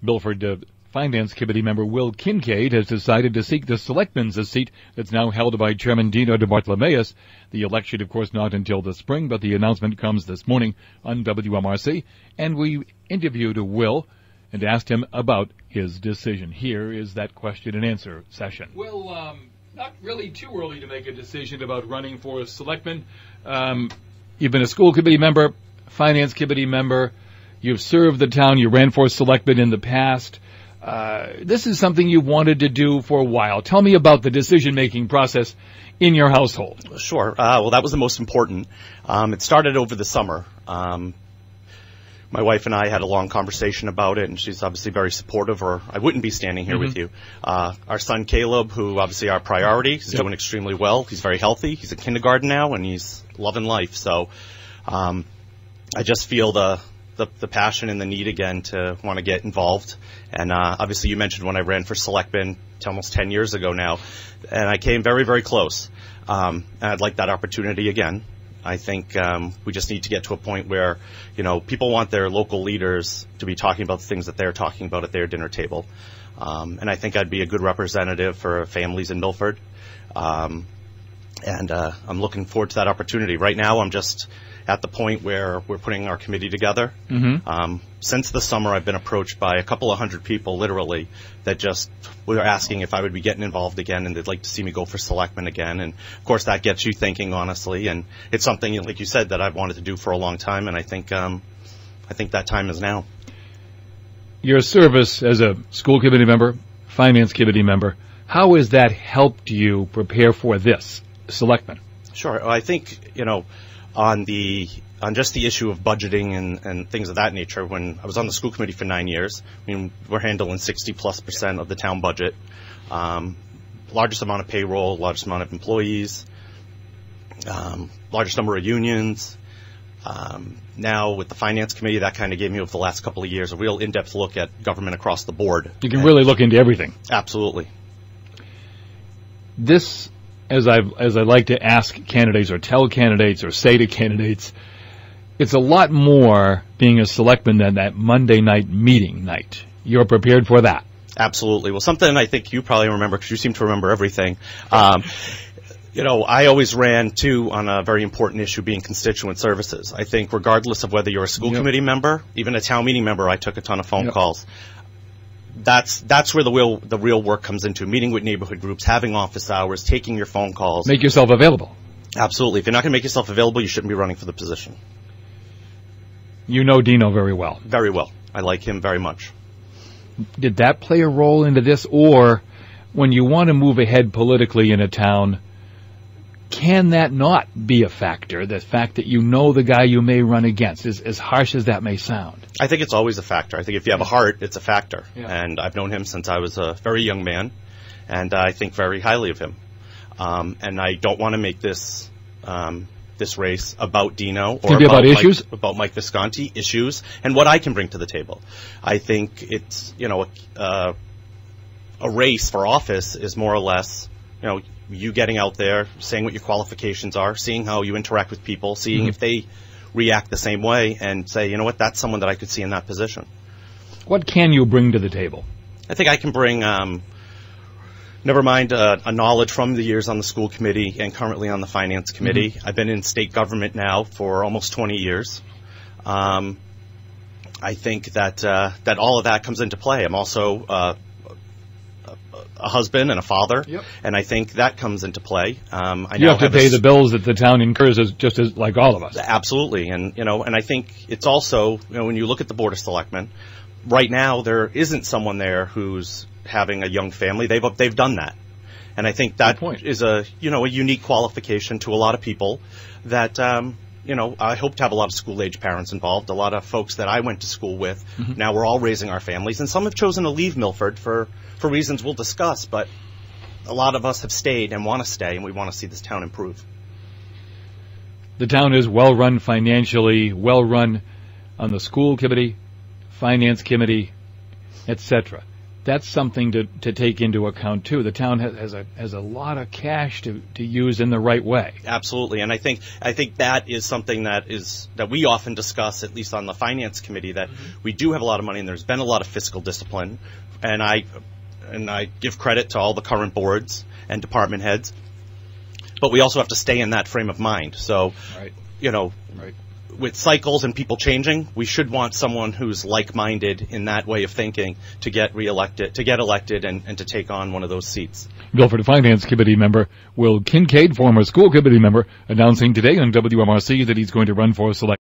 Milford Finance Committee member Will Kingkade has decided to seek the Selectman's a seat that's now held by Chairman Dino DeBartolomeus. The election, of course, not until the spring, but the announcement comes this morning on WMRC. And we interviewed Will and asked him about his decision. Here is that question and answer session. Well, not really too early to make a decision about running for a Selectman. You've been a school committee member, finance committee member. You've served the town. You ran for Selectman in the past. This is something you wanted to do for a while. Tell me about the decision-making process in your household. Sure. Well, that was the most important. It started over the summer. My wife and I had a long conversation about it, and she's obviously very supportive, or I wouldn't be standing here with you. Our son Caleb, who obviously our priority, is doing extremely well. He's very healthy. He's in kindergarten now, and he's loving life. So I just feel the passion and the need again to want to get involved. And obviously you mentioned when I ran for Selectman almost 10 years ago now, and I came very, very close. And I'd like that opportunity again. I think we just need to get to a point where, people want their local leaders to be talking about the things that they're talking about at their dinner table. And I think I'd be a good representative for families in Milford. And I'm looking forward to that opportunity. Right now, I'm just at the point where we're putting our committee together. Since the summer, I've been approached by a couple of hundred people, literally, that just were asking if I would be getting involved again, and they'd like to see me go for Selectman again. And, of course, that gets you thinking, honestly. And it's something, like you said, that I've wanted to do for a long time, and I think that time is now. Your service as a school committee member, finance committee member, how has that helped you prepare for this Selectman? Sure. I think, on just the issue of budgeting and things of that nature, when I was on the school committee for 9 years, we're handling 60+% of the town budget, largest amount of payroll, largest amount of employees, largest number of unions. Now with the finance committee, that kind of gave me over the last couple of years a real in-depth look at government across the board. You can really look into everything. Absolutely. This, as I like to ask candidates or tell candidates or say to candidates, it's a lot more being a Selectman than that Monday night meeting night. You're prepared for that? Absolutely. Well, something I think you probably remember, because you seem to remember everything. I always ran, too, on a very important issue being constituent services. I think regardless of whether you're a school committee member, even a town meeting member, I took a ton of phone calls. That's where the real work comes into, meeting with neighborhood groups, having office hours, taking your phone calls. Make yourself available. Absolutely. If you're not going to make yourself available, you shouldn't be running for the position. You know Dino very well. Very well. I like him very much. Did that play a role into this? Or when you want to move ahead politically in a town, can that not be a factor, the fact that you know the guy you may run against, as harsh as that may sound? I think it's always a factor. I think if you have a heart, it's a factor. And I've known him since I was a very young man, and I think very highly of him. And I don't want to make this race about Dino or about issues, about Mike Visconti, issues, and what I can bring to the table. I think it's, a race for office is more or less, you getting out there, saying what your qualifications are, seeing how you interact with people, seeing if they react the same way, and say, you know what, that's someone that I could see in that position. What can you bring to the table? I think I can bring, never mind a knowledge from the years on the school committee and currently on the finance committee. I've been in state government now for almost 20 years. I think that all of that comes into play. I'm also a husband and a father, and I think that comes into play. You have to pay the bills that the town incurs, just as like all of us. Absolutely, and and I think it's also when you look at the Board of Selectmen, right now there isn't someone there who's having a young family. They've done that, and I think that is a unique qualification to a lot of people that I hope to have a lot of school-age parents involved, a lot of folks that I went to school with. Now we're all raising our families, and some have chosen to leave Milford for reasons we'll discuss, but a lot of us have stayed and want to stay, and we want to see this town improve. The town is well-run financially, well-run on the school committee, finance committee, etc. that's something to take into account too. The town has a lot of cash to use in the right way. Absolutely, and I think that is something that we often discuss, at least on the finance committee, that we do have a lot of money and there's been a lot of fiscal discipline, and I give credit to all the current boards and department heads, but we also have to stay in that frame of mind. So, right. Right. With cycles and people changing, we should want someone who's like-minded in that way of thinking to get elected and to take on one of those seats. Guilford Finance Committee member Will Kingkade, former school committee member, announcing today on WMRC that he's going to run for select.